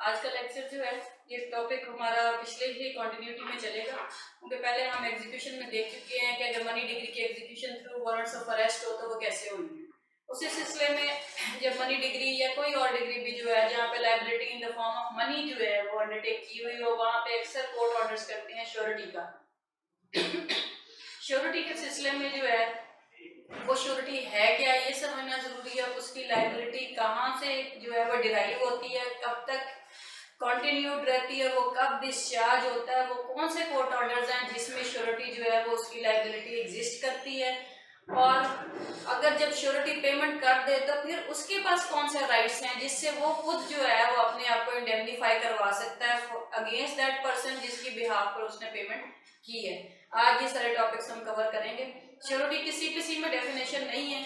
आज का लेक्चर जो है ये टॉपिक हमारा पिछले ही कंटिन्यूटी में चलेगा, क्योंकि पहले हम एग्जीक्यूशन में देख चुके हैं कि अगर मनी डिग्री की execution through warrants of arrest हो तो वो कैसे होगी। उसी सिलसिले में जब मनी डिग्री या कोई और डिग्री भी जो है जहाँ पे liability in the form of money जो है वो अंडरटेक की हुई हो, वहाँ पे अक्सर कोर्ट ऑर्डर्स करते हैं श्योरिटी का। श्योरिटी के सिलसिले में जो है वो श्योरिटी है क्या ये समझना जरूरी है। उसकी लायबिलिटी कहाँ से जो है वो डिराइव होती है, कब तक कंटिन्यूड रहती है, वो कब डिस्चार्ज होता है, वो कौन से कोर्ट ऑर्डर्स हैं जिसमें श्योरिटी जो है वो उसकी लायबिलिटी एग्जिस्ट करती है, और अगर जब श्योरिटी पेमेंट कर दे तो फिर उसके पास कौन से राइट्स हैं जिससे वो खुद जो है वो अपने आप को इंडेमनीफाई करवा सकता है अगेंस्ट दैट पर्सन जिसकी बिहाफ पर उसने पेमेंट की है। आज ये सारे टॉपिक्स हम कवर करेंगे। श्योरिटी की सीपीसी में डेफिनेशन नहीं है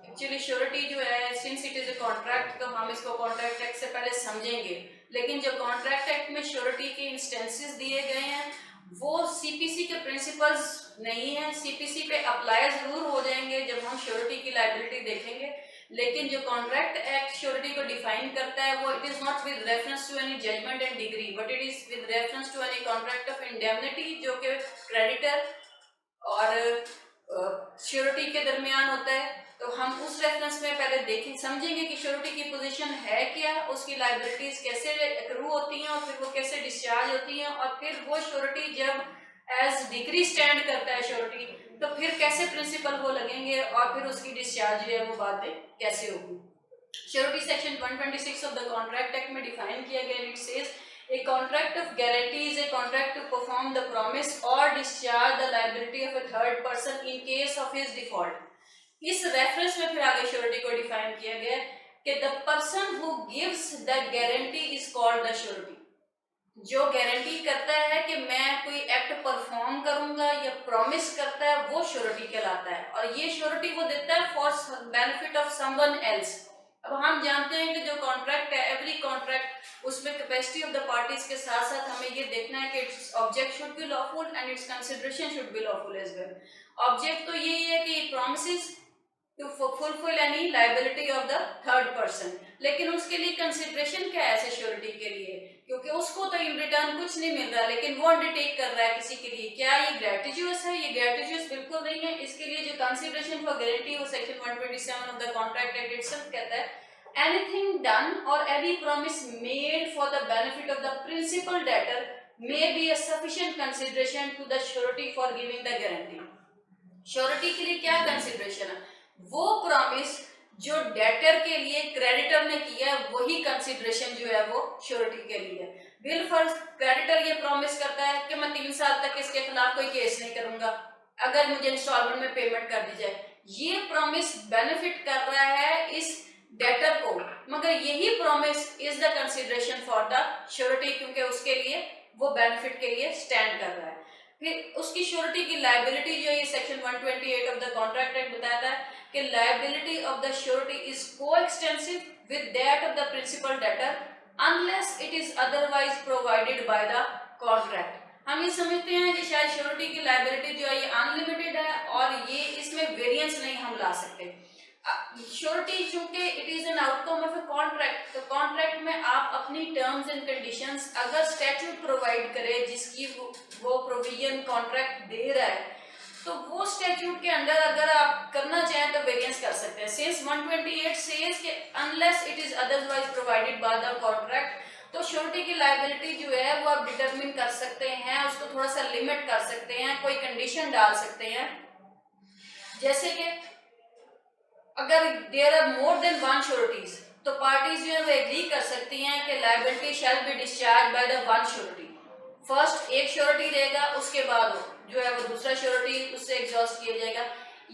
एक्चुअली। श्योरिटी जो है since it is a contract तो हम इसको कॉन्ट्रैक्ट एक्ट से पहले समझेंगे, लेकिन जो कॉन्ट्रैक्ट एक्ट में श्योरिटी के इंस्टेंसेस दिए गए हैं वो सीपीसी के प्रिंसिपल्स नहीं है। सीपीसी पे अप्लाई जरूर हो जाएंगे जब हम श्योरिटी की लायबिलिटी देखेंगे, लेकिन जो कॉन्ट्रैक्ट एक्ट श्योरिटी को डिफाइन करता है वो it is not with reference to any judgment and degree, but it is with reference to any contract of indemnity जो कि क्रेडिटर और श्योरिटी के दरमियान होता है। तो हम उस रेफरेंस में पहले देखें समझेंगे कि श्योरिटी की पोजीशन है क्या, उसकी लायबिलिटीज कैसे एक्रू होती हैं और फिर वो कैसे डिस्चार्ज होती हैं, और फिर वो श्योरिटी जब एज डिग्री स्टैंड करता है श्योरिटी तो फिर कैसे प्रिंसिपल वो लगेंगे और फिर उसकी डिस्चार्ज जो है वो बाद में कैसे होगी। Surety section 126 of the contract act में डिफाइन किया गया। It says A contract of guarantee is a contract to perform the promise or discharge the liability of a third person in case of his default. इस reference में फिर आगे surety को define किया गया कि the person who gives the guarantee is called the surety. जो guarantee करता है कि मैं कोई एक्ट परफॉर्म करूंगा या प्रॉमिस करता है वो श्योरिटी कहलाता है, और ये श्योरिटी वो देता है for benefit of someone else. अब हम जानते हैं कि जो कॉन्ट्रैक्ट है एवरी कॉन्ट्रैक्ट उसमें कैपेसिटी ऑफ द पार्टीज के साथ साथ हमें ये देखना है कि its object should be lawful and its consideration should be lawful as well. Object तो यही है कि promises to fulfil any liability of the third person, लेकिन उसके लिए कंसिडरेशन क्या है ऐसे श्योरिटी के लिए, क्योंकि उसको तो इन रिटर्न कुछ नहीं मिल रहा लेकिन वो अंडरटेक कर रहा है किसी के लिए। क्या ये ग्रेटिट्यूस है? ये ग्रेटिट्यूस बिल्कुल नहीं है। इसके लिए जो कंसिडरेशन फॉर गारंटी वो section 127 of the contract act itself कहता है anything done or any promise made for the benefit of the principal debtor may be a sufficient consideration to the surety for giving the guarantee. Surety के लिए क्या consideration है? वो promise जो debtor के लिए क्रेडिटर ने किया वही कंसिडरेशन जो है वो श्योरिटी के लिए। बिल फर्ज क्रेडिटर ये प्रॉमिस करता है कि मैं 3 साल तक इसके खिलाफ कोई केस नहीं करूंगा अगर मुझे इंस्टॉलमेंट में पेमेंट कर दी जाए। ये प्रॉमिस बेनिफिट कर रहा है इस डेटर को, मगर यही promise is the consideration for the surety, क्योंकि उसके लिए वो बेनिफिट के लिए स्टैंड कर रहा है। फिर उसकी श्योरिटी की लायबिलिटी जो ये section 128 of the contract act बताता है कि liability of the surety is coextensive with that of the principal debtor unless it is otherwise provided by the contract. हम ये समझते हैं कि शायद श्योरिटी की लायबिलिटी जो है ये अनलिमिटेड है और ये इसमें वेरिएंस नहीं हम ला सकते। श्योरिटी चूंकि it is an outcome of a contract, तो कॉन्ट्रैक्ट में आप अपनी टर्म्स एंड कंडीशंस अगर स्टैट्यूट प्रोवाइड करे जिसकी वो प्रोविजन कॉन्ट्रैक्ट दे रहा है तो वो स्टैट्यूट के अंडर अगर आप करना चाहें तो वेरिएंस कर सकते हैं। सिंस 128 सेज कि unless it is otherwise provided by the contract, तो श्योरिटी की लायबिलिटी जो है वो आप डिटरमिन कर सकते हैं, उसको थोड़ा सा लिमिट कर सकते हैं, कोई कंडीशन डाल सकते हैं। जैसे कि अगर there are more than one sureties तो पार्टीज जो है वो एग्री कर सकती हैं कि liability shall be discharge by the one surety. First एक श्योरिटी रहेगा, उसके बाद जो है वो दूसरा श्योरिटी उससे एग्जॉस्ट किया जाएगा।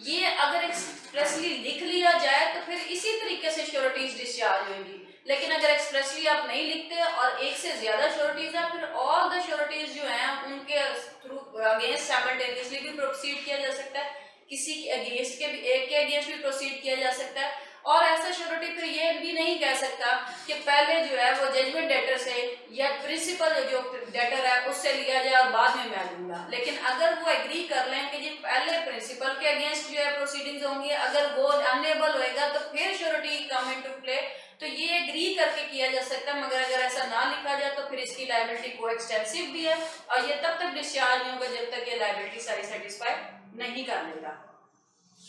ये अगर एक्सप्रेसली लिख लिया जाए तो फिर इसी तरीके से श्योरिटीज डिस्चार्ज होंगी, लेकिन अगर एक्सप्रेसली आप नहीं लिखते और एक से ज्यादा श्योरिटीज है फिर ऑल द श्योरिटीज जो हैं उनके थ्रू अगेंस्ट साइमल्टेनियसली भी प्रोसीड किया जा सकता है, किसी के अगेंस्ट के भी एक के अगेंस्ट भी प्रोसीड किया जा सकता है। और ऐसा श्योरिटी फिर ये भी नहीं कह सकता कि पहले जो है वो जजमेंट डेटर से या प्रिंसिपल जो डेटर है उससे लिया जाए और बाद में मैं दूंगा, लेकिन अगर वो एग्री कर लें कि जी पहले प्रिंसिपल के अगेंस्ट जो है प्रोसीडिंग्स होंगी, अगर वो अनएबल होएगा तो फिर श्योरिटी कम इनटू प्ले, तो ये एग्री करके किया जा सकता है। मगर अगर ऐसा ना लिखा जाए तो फिर इसकी लायबिलिटी को एक्सटेंसिव भी है और ये तब तक डिस्चार्ज नहीं होगा जब तक ये लायबिलिटी सारी सेटिस्फाई नहीं कर लेगा।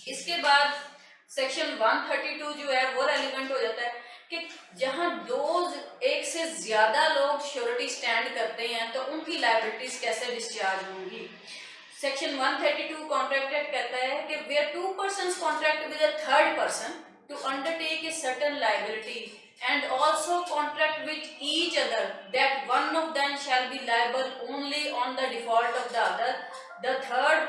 इसके बाद सेक्शन 132 जो है वो रेलिवेंट हो जाता है कि जहां एक से ज्यादा लोग श्योरिटी स्टैंड करते हैं तो उनकी लायबिलिटीज कैसे डिस्चार्ज होंगी। सेक्शन 132 कॉन्ट्रैक्ट एक्ट कहता है कि where two persons contract with a third person to undertake a certain liability and also contract with each other that one of them shall be liable only on the default of the other, the third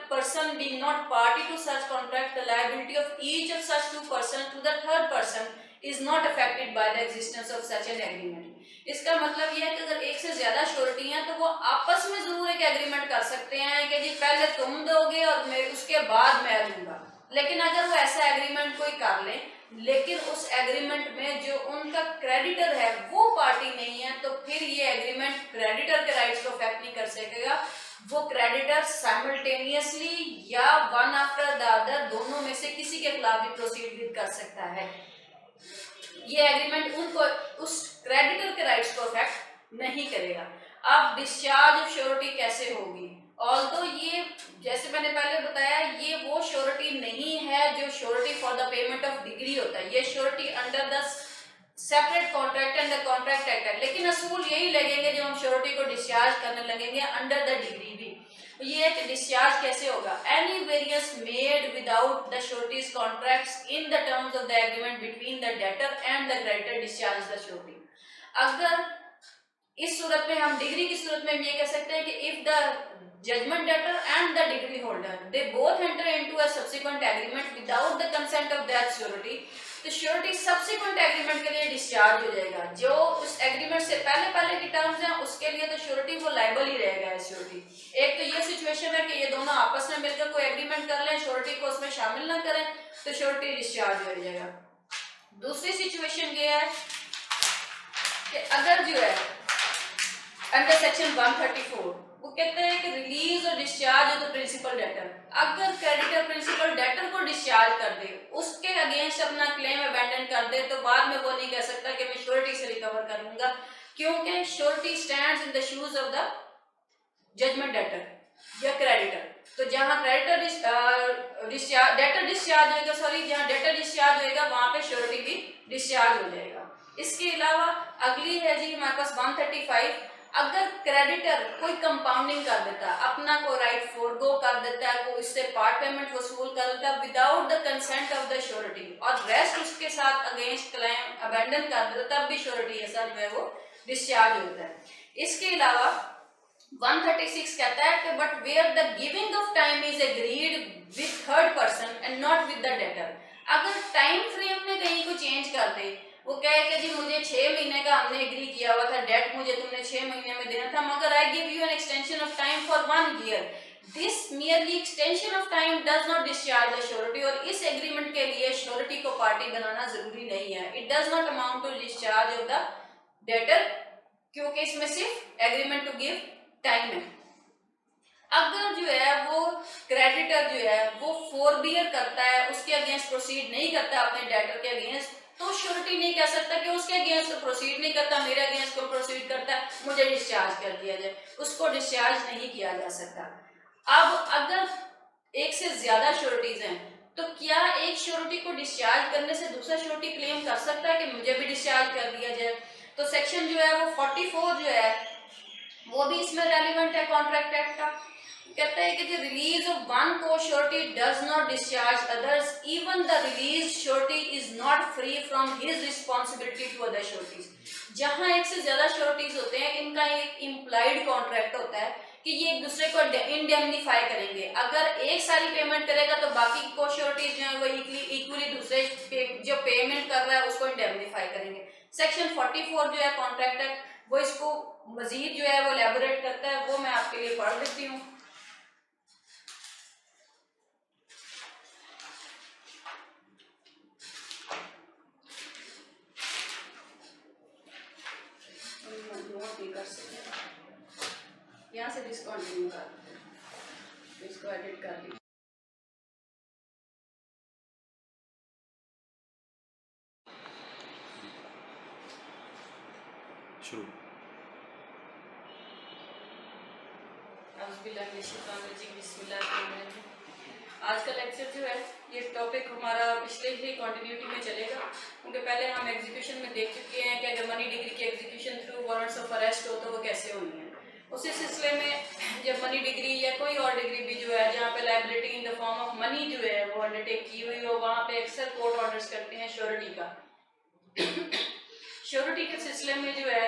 person being not party to such contract, the liability of each of such two persons to the third person is not affected by the existence of such an agreement। इसका मतलब यह है कि अगर एक से ज्यादा surety हैं तो वो आपस में जरूर एक एग्रीमेंट कर सकते हैं कि जी पहले तुम दोगे और मैं उसके बाद मैं दूंगा, लेकिन अगर वो ऐसा एग्रीमेंट कोई कर ले लेकिन उस एग्रीमेंट में जो उनका क्रेडिटर है वो पार्टी नहीं है तो फिर ये एग्रीमेंट क्रेडिटर के राइट्स को अफेक्ट नहीं कर सकेगा। वो क्रेडिटर साइमल्टेनियसली या वन आफ्टर द अदर दोनों में से किसी के खिलाफ भी प्रोसीड कर सकता है। ये एग्रीमेंट उनको उस क्रेडिटर के राइट्स को अफेक्ट नहीं करेगा। अब डिस्चार्ज ऑफ श्योरिटी कैसे होगी? ऑल्दो ये जैसे मैंने पहले बताया ये वो श्योरिटी नहीं है जो surety for the payment of degree होता है, ये surety under the separate contract and the contract act है, लेकिन असूल यही लगेंगे जब हम श्योरिटी को डिस्चार्ज करने लगेंगे अंडर द डिग्री भी। ये कि डिस्चार्ज कैसे होगा? Any variance made without the sureties contracts in the terms of the agreement between the debtor and the creditor discharge the surety. अगर इस सूरत में हम डिग्री की सूरत में ये कह सकते हैं कि if the judgment debtor and the degree holder they both enter into a subsequent agreement without the consent of that surety, तो श्योरिटी सब्सिक्वेंट एग्रीमेंट के लिए डिस्चार्ज हो जाएगा। जो उस एग्रीमेंट से पहले की टर्म्स हैं उसके लिए तो श्योरिटी वो लायबल ही रहेगा। श्योरिटी एक तो ये सिचुएशन है कि ये दोनों आपस में मिलकर कोई एग्रीमेंट कर लें, श्योरिटी को उसमें शामिल ना करें तो श्योरिटी डिस्चार्ज हो जाएगा। दूसरी सिचुएशन ये है कि अगर जो है अंडर सेक्शन 134 वो कहते हैं कि रिलीज और discharge of the principal debtor, अगर क्रेडिटर प्रिंसिपल डेटर को डिस्चार्ज कर दे उसके अगेंस्ट अपना क्लेम अबैंडन कर दे तो बाद में वो नहीं कह सकता कि मैं श्योरिटी से रिकवर करूंगा, क्योंकि surety stands in the shoes of the judgment debtor या क्रेडिटर। तो जहां क्रेडिटर डेटर डिस्चार्ज होगा जहां डेटर डिस्चार्ज होगा वहां पे श्योरिटी भी डिस्चार्ज हो जाएगा। इसके अलावा अगली है जी हमारे पास 135, अगर क्रेडिटर कोई कंपाउंडिंग कर देता है, अपना कोई राइट फोरगो कर देता है, कोई इससे पार्ट पेमेंट वसूल कर देता है without the consent of the surety और रेस्ट उसके साथ अगेंस्ट क्लेम अबैंडन कर देता तब भी श्योरिटी ऐसा जो है वो डिस्चार्ज होता है। इसके अलावा 136 कहता है कि but where the giving of time is agreed with third person and not with the debtor, अगर टाइम फ्रेम में कहीं को चेंज कर दे, वो कहे कि जी मुझे 6 महीने का हमने एग्री किया हुआ था, डेट मुझे तुमने 6 महीने में देना था, मगर I give you an extension of time for 1 year, this merely extension of time does not discharge the surety. और इस एग्रीमेंट के लिए श्योरिटी को पार्टी बनाना जरूरी नहीं है, it does not amount to discharge of the debtor, क्योंकि इसमें सिर्फ एग्रीमेंट टू गिव टाइम है। अगर जो है वो क्रेडिटर जो है वो फोरबियर करता है, उसके अगेंस्ट प्रोसीड नहीं करता अपने डेटर के अगेंस्ट, तो श्योरिटी नहीं कह सकता कि उसके अगेंस्ट प्रोसीड नहीं करता, मेरे अगेंस्ट को प्रोसीड करता है, मुझे डिस्चार्ज कर दिया जाए, उसको डिस्चार्ज नहीं किया जा सकता। अब अगर एक से ज्यादा श्योरिटीज हैं तो क्या एक श्योरिटी को डिस्चार्ज करने से दूसरा श्योरिटी क्लेम कर सकता है कि मुझे भी डिस्चार्ज कर दिया जाए? तो सेक्शन जो है वो 44 जो है वो भी इसमें रेलिवेंट है कॉन्ट्रैक्ट एक्ट का। कहता है कि the release of one co-surety does not discharge others, even the released surety is not free from his responsibility to other sureties। जहां एक से ज्यादा श्योरिटीज होते हैं इनका एक इम्प्लाइड कॉन्ट्रैक्ट होता है कि ये एक दूसरे को इंडेमनीफाई करेंगे, अगर एक सारी पेमेंट करेगा तो बाकी को श्योरिटीज जो है वो इक्वली दूसरे जो पेमेंट कर रहा है उसको इंडेमनीफाई करेंगे। सेक्शन 44 जो है कॉन्ट्रैक्ट एक्ट वो इसको मजीद जो है वो एलैबोरेट करता है, वो मैं आपके लिए पढ़ देती हूँ। यहाँ से डिस्कंटिन्यू कर दो, इसको एडिट कर दी। शुरू। आज का लेक्चर जो है ये टॉपिक हमारा पिछले ही कंटिन्यूटी में चलेगा, क्योंकि पहले हम एग्जीक्यूशन में देख चुके हैं कि अगर मनी डिग्री की execution through warrants of arrest हो तो वो कैसे होनी है। उसी सिलसिले में जब मनी डिग्री या कोई और डिग्री भी जो है जहाँ पे liability in the form of money जो है वो अंडरटेक की हुई हो, वहाँ पे अक्सर कोर्ट ऑर्डर्स करते हैं श्योरिटी का। श्योरिटी के सिलसिले में जो है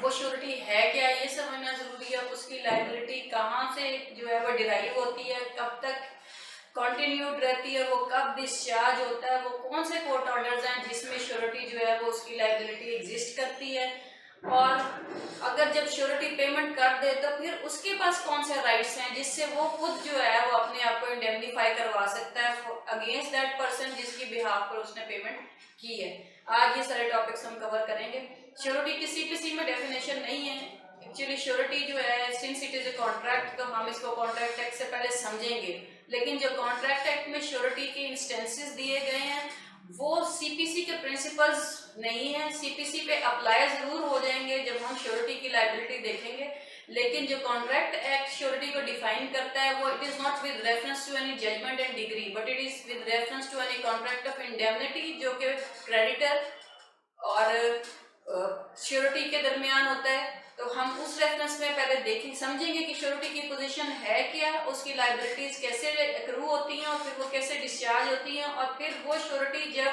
वो श्योरिटी है क्या ये समझना जरूरी है। उसकी लायबिलिटी कहाँ से जो है वो डिराइव होती है, कब तक कंटिन्यूड रहती है, वो कब डिस्चार्ज होता है, वो कौन से कोर्ट ऑर्डर्स हैं जिसमें श्योरिटी जो है वो उसकी लायबिलिटी एग्जिस्ट करती है, और अगर जब श्योरिटी पेमेंट कर दे तो फिर उसके पास कौन से राइट्स हैं जिससे वो खुद जो है वो अपने आप को इंडेमनीफाई करवा सकता है अगेंस्ट दैट पर्सन जिसकी बिहाफ पर उसने पेमेंट की है। आज ये सारे टॉपिक्स हम कवर करेंगे। श्योरिटी की सीपीसी में डेफिनेशन नहीं है एक्चुअली। श्योरिटी जो है since it is a contract तो हम इसको कॉन्ट्रैक्ट एक्ट से पहले समझेंगे, लेकिन जो कॉन्ट्रैक्ट एक्ट में श्योरिटी के इंस्टेंसेस दिए गए हैं वो सीपीसी के प्रिंसिपल्स नहीं है। सीपीसी पे अप्लाई जरूर हो जाएंगे जब हम श्योरिटी की लायबिलिटी देखेंगे, लेकिन जो कॉन्ट्रैक्ट एक्ट श्योरिटी को डिफाइन करता है वो it is not with reference to any judgment and degree, but it is with reference to any contract of indemnity जो कि क्रेडिटर और श्योरिटी के दरमियान होता है। तो हम उस रेफरेंस में पहले देखें समझेंगे कि श्योरिटी की पोजीशन है क्या, उसकी लायबिलिटीज कैसे एक्रू होती हैं और फिर वो कैसे डिस्चार्ज होती हैं, और फिर वो श्योरिटी जब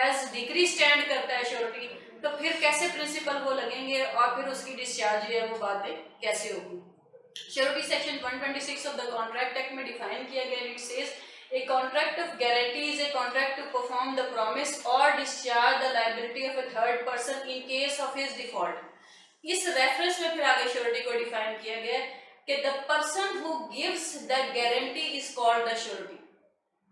एज डिग्री स्टैंड करता है श्योरिटी तो फिर कैसे प्रिंसिपल वो लगेंगे और फिर उसकी डिस्चार्ज जो है वो बातें कैसे होगी। Surety section 126 of the contract act में डिफाइन किया गया। It says a contract of guarantee is a contract to perform the promise or discharge the liability of a third person in case of his default। इस reference में फिर आगे surety को define किया गया कि the person who gives the guarantee is called the surety।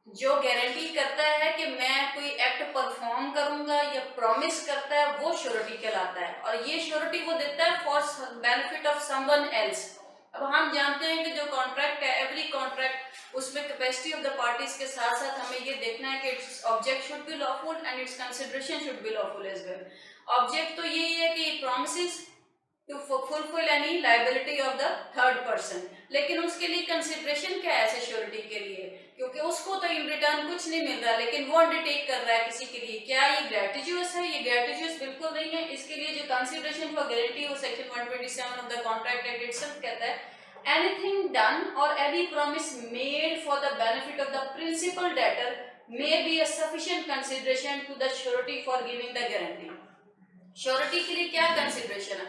जो guarantee करता है कि मैं कोई एक्ट परफॉर्म करूंगा या प्रॉमिस करता है वो श्योरिटी कहलाता है, और ये श्योरिटी वो देता है for benefit of someone else. अब हम जानते हैं कि जो कॉन्ट्रैक्ट है एवरी कॉन्ट्रैक्ट उसमें कैपेसिटी ऑफ द पार्टीज के साथ साथ हमें ये देखना है कि its object should be lawful and its consideration should be lawful as well. Object तो यही है कि promises to fulfil any liability of the third person, लेकिन उसके लिए कंसिडरेशन क्या है ऐसे श्योरिटी के लिए, क्योंकि उसको तो इन रिटर्न कुछ नहीं मिल रहा लेकिन वो अंडरटेक कर रहा है किसी के लिए। क्या ये ग्रेटिट्यूस है? ये ग्रेटिट्यूस बिल्कुल नहीं है। इसके लिए जो कंसिडरेशन फॉर गारंटी वो section 127 of the contract act itself कहता है anything done or any promise made for the benefit of the principal debtor may be a sufficient consideration to the surety for giving the guarantee। Surety के लिए क्या consideration है?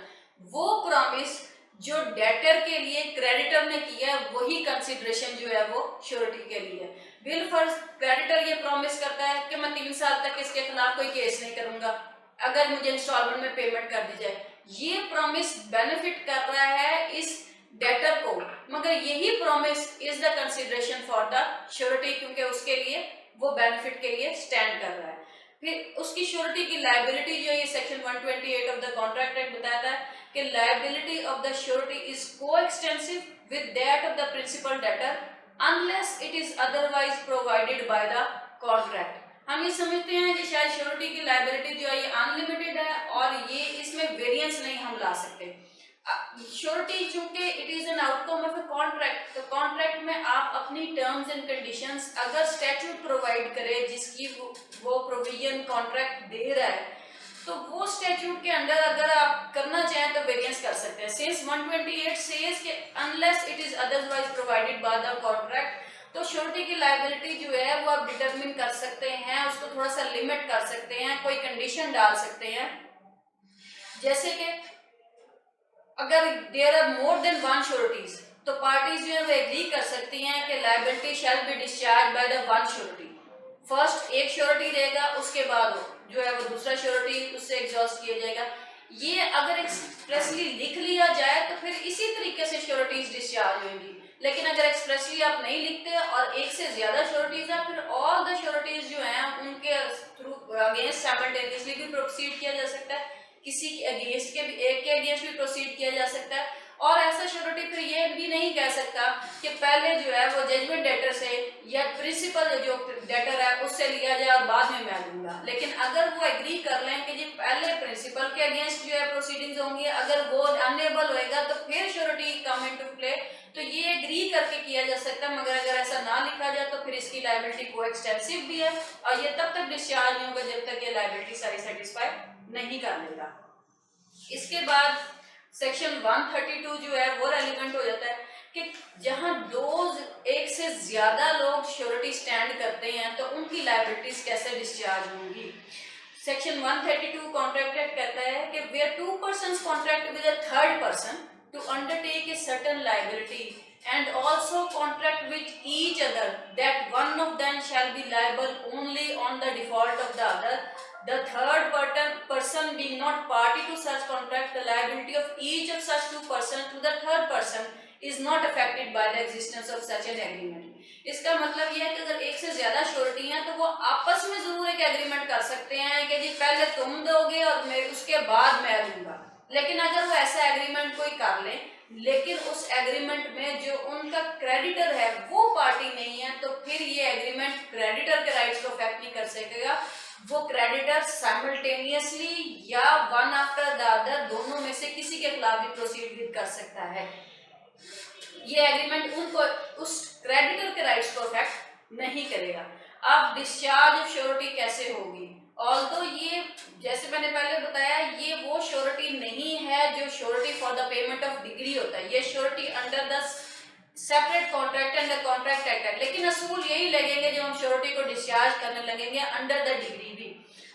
वो promise जो debtor के लिए क्रेडिटर ने किया है वही कंसिडरेशन जो है वो श्योरिटी के लिए। बिल फर्ज क्रेडिटर ये प्रॉमिस करता है कि मैं 3 साल तक इसके खिलाफ कोई केस नहीं करूंगा अगर मुझे इंस्टॉलमेंट में पेमेंट कर दी जाए। ये प्रॉमिस बेनिफिट कर रहा है इस डेटर को, मगर यही promise is the consideration for the surety, क्योंकि उसके लिए वो बेनिफिट के लिए स्टैंड कर रहा है। फिर उसकी श्योरिटी की लायबिलिटी जो ये section 128 of the contract act बताता है कि liability of the surety is coextensive with that of the principal debtor unless it is otherwise provided by the contract. हम ये समझते हैं कि शायद श्योरिटी की लायबिलिटी जो है ये अनलिमिटेड है और ये इसमें वेरिएंस नहीं हम ला सकते। श्योरिटी चूंकि it is an outcome of a contract, तो कॉन्ट्रैक्ट में आप अपनी टर्म्स एंड कंडीशंस अगर स्टैट्यूट प्रोवाइड करे जिसकी वो प्रोविजन कॉन्ट्रैक्ट दे रहा है तो वो स्टैट्यूट के अंडर अगर आप करना चाहें तो वेरिएंस कर सकते हैं। सिंस 128 सेज कि unless it is otherwise provided by the contract, तो श्योरिटी की लायबिलिटी जो है वो आप डिटरमिन कर सकते हैं, उसको थोड़ा सा लिमिट कर सकते हैं, कोई कंडीशन डाल सकते हैं। जैसे कि अगर there are more than one sureties तो पार्टीज जो है वो एग्री कर सकती हैं कि liability shall be discharge by the one surety. First एक श्योरिटी रहेगा, उसके बाद जो है वो दूसरा श्योरिटी उससे एग्जॉस्ट किया जाएगा। ये अगर एक्सप्रेसली लिख लिया जाए तो फिर इसी तरीके से श्योरिटीज डिस्चार्ज होंगी, लेकिन अगर एक्सप्रेसली आप नहीं लिखते और एक से ज्यादा श्योरिटीज है फिर ऑल द श्योरिटीज जो हैं उनके थ्रू अगेंस्ट साइमल्टेनियसली भी प्रोसीड किया जा सकता है, किसी के अगेंस्ट के भी एक के अगेंस्ट भी प्रोसीड किया जा सकता है। और ऐसा श्योरिटी फिर ये भी नहीं कह सकता कि पहले जो है वो जजमेंट डेटर से या प्रिंसिपल जो डेटर है उससे लिया जाए और बाद में मैं दूंगा। लेकिन अगर वो एग्री कर लें कि जी पहले प्रिंसिपल के अगेंस्ट जो है प्रोसीडिंग्स होंगी, अगर वो अनएबल होएगा तो फिर श्योरिटी कम इनटू प्ले, तो ये एग्री करके किया जा सकता है। मगर अगर ऐसा ना लिखा जाए तो फिर इसकी लायबिलिटी को एक्सटेंसिव भी है और ये तब तक डिस्चार्ज नहीं होगा जब तक ये लायबिलिटी सारी सेटिस्फाई नहीं कर लेगा। इसके बाद सेक्शन 132 जो है वो रेलिवेंट हो जाता है कि जहां एक से ज्यादा लोग श्योरिटी स्टैंड करते हैं तो उनकी लायबिलिटीज कैसे डिस्चार्ज होंगी। सेक्शन 132 कॉन्ट्रैक्ट एक्ट कहता है कि where two persons contract with a third person to undertake a certain liability and also contract with each other that one of them shall be liable only on the default of the other, the third person being not party to such contract, the liability of each of such two persons to the third person is not affected by the existence of such an agreement। इसका मतलब यह है कि अगर एक से ज्यादा surety है तो वो आपस में जरूर एक एग्रीमेंट कर सकते हैं कि जी पहले तुम दोगे और मैं उसके बाद मैं दूंगा। लेकिन अगर वो ऐसा एग्रीमेंट कोई कर ले लेकिन उस एग्रीमेंट में जो उनका क्रेडिटर है वो पार्टी नहीं है तो फिर ये एग्रीमेंट क्रेडिटर के राइट्स को अफेक्ट नहीं कर सकेगा। वो क्रेडिटर साइमल्टेनियसली या वन आफ्टर द अदर दोनों में से किसी के खिलाफ भी प्रोसीड कर सकता है। ये एग्रीमेंट उनको उस क्रेडिटर के राइट्स को अफेक्ट नहीं करेगा। अब डिस्चार्ज ऑफ श्योरिटी कैसे होगी? ऑल्दो ये जैसे मैंने पहले बताया ये वो श्योरिटी नहीं है जो surety for the payment of degree होता है, ये surety under the separate contract and the contract act. लेकिन असूल यही लगेंगे जब हम श्योरिटी को डिस्चार्ज करने लगेंगे अंडर द डिग्री भी।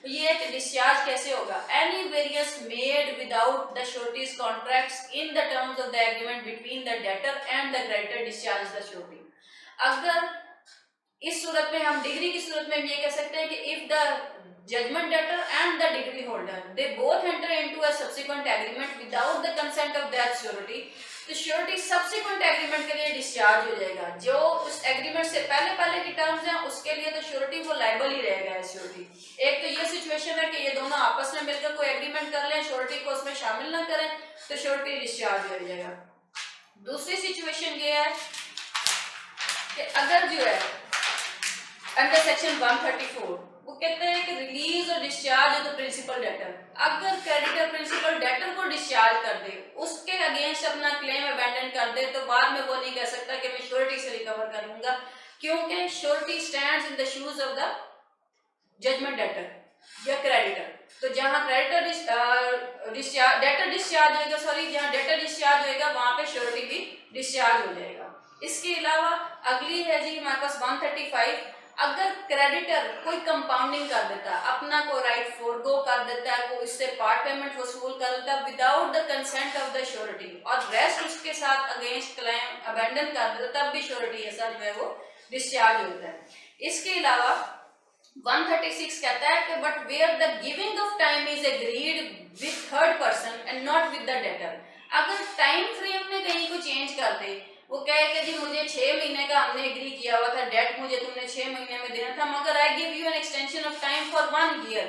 ये डिस्चार्ज कैसे होगा? Any variance made without the sureties contracts in the terms of the agreement between the debtor and the creditor discharge the surety. अगर इस सूरत में हम डिग्री की सूरत में ये कह सकते हैं कि if the judgment debtor and the degree holder they both enter into a subsequent agreement without the consent of that surety, तो श्योरिटी सब्सिक्वेंट एग्रीमेंट के लिए डिस्चार्ज हो जाएगा। जो उस एग्रीमेंट से पहले की टर्म्स हैं उसके लिए तो श्योरिटी वो लायबल ही रहेगा। श्योरिटी एक तो ये सिचुएशन है कि ये दोनों आपस में मिलकर कोई एग्रीमेंट कर लें, श्योरिटी को उसमें शामिल ना करें तो श्योरिटी डिस्चार्ज हो जाएगा। दूसरी सिचुएशन ये है कि अगर जो है अंडर सेक्शन 134 वो कहते हैं कि रिलीज और discharge of the principal debtor, अगर क्रेडिटर प्रिंसिपल डेटर को डिस्चार्ज कर दे उसके अगेंस्ट अपना क्लेम अबैंडन कर दे तो बाद में वो नहीं कह सकता कि मैं श्योरिटी से रिकवर करूंगा, क्योंकि surety stands in the shoes of the judgment debtor या क्रेडिटर। तो जहां क्रेडिटर डेटर डिस्चार्ज होगा जहां डेटर डिस्चार्ज होगा वहां पे श्योरिटी भी डिस्चार्ज हो जाएगा। इसके अलावा अगली है जी हमारे पास 135, अगर क्रेडिटर कोई कंपाउंडिंग कर देता है, अपना कोई राइट फोरगो कर देता है, कोई इससे पार्ट पेमेंट वसूल कर देता है without the consent of the surety और रेस्ट उसके साथ अगेंस्ट क्लेम अबैंडन कर देता तब भी श्योरिटी ऐसा जो है वो डिस्चार्ज होता है। इसके अलावा 136 कहता है कि but where the giving of time is agreed with third person and not with the debtor, अगर टाइम फ्रेम में कहीं को चेंज कर दे, वो कहे कि जी मुझे 6 महीने का हमने एग्री किया हुआ था, डेट मुझे तुमने 6 महीने में देना था, मगर I give you an extension of time for 1 year,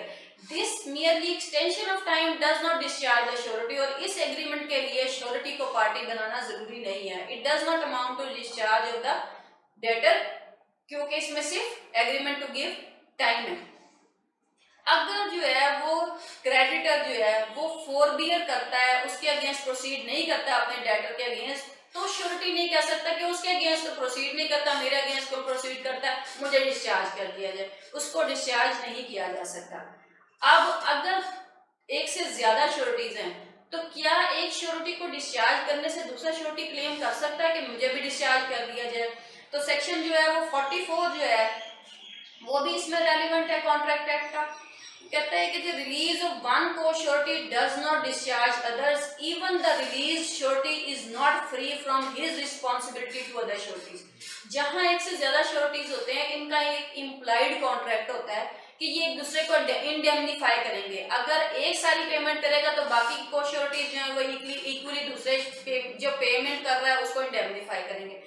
this merely extension of time does not discharge the surety. और इस एग्रीमेंट के लिए श्योरिटी को पार्टी बनाना जरूरी नहीं है, it does not amount to discharge of the debtor, क्योंकि इसमें सिर्फ एग्रीमेंट टू गिव टाइम है। अगर जो है वो क्रेडिटर जो है वो फोरबियर करता है, उसके अगेंस्ट प्रोसीड नहीं करता अपने डेटर के अगेंस्ट, तो श्योरिटी नहीं कह सकता कि उसके अगेंस्ट तो प्रोसीड नहीं करता, मेरे अगेंस्ट को प्रोसीड करता है, मुझे डिस्चार्ज कर दिया जाए, उसको डिस्चार्ज नहीं किया जा सकता। अब अगर एक से ज्यादा श्योरिटीज हैं तो क्या एक श्योरिटी को डिस्चार्ज करने से दूसरा श्योरिटी क्लेम कर सकता है कि मुझे भी डिस्चार्ज कर दिया जाए? तो सेक्शन जो है वो 44 जो है वो भी इसमें रेलिवेंट है कॉन्ट्रैक्ट एक्ट का। कहता है कि the release of one co-surety does not discharge others, even the released surety is not free from his responsibility to other sureties। जहां एक से ज्यादा श्योरिटीज होते हैं इनका एक इम्प्लाइड कॉन्ट्रैक्ट होता है कि ये एक दूसरे को इंडेमनीफाई करेंगे। अगर एक सारी पेमेंट करेगा तो बाकी को श्योरिटीज जो है वो इक्वली दूसरे जो पेमेंट कर रहा है उसको इंडेमनीफाई करेंगे।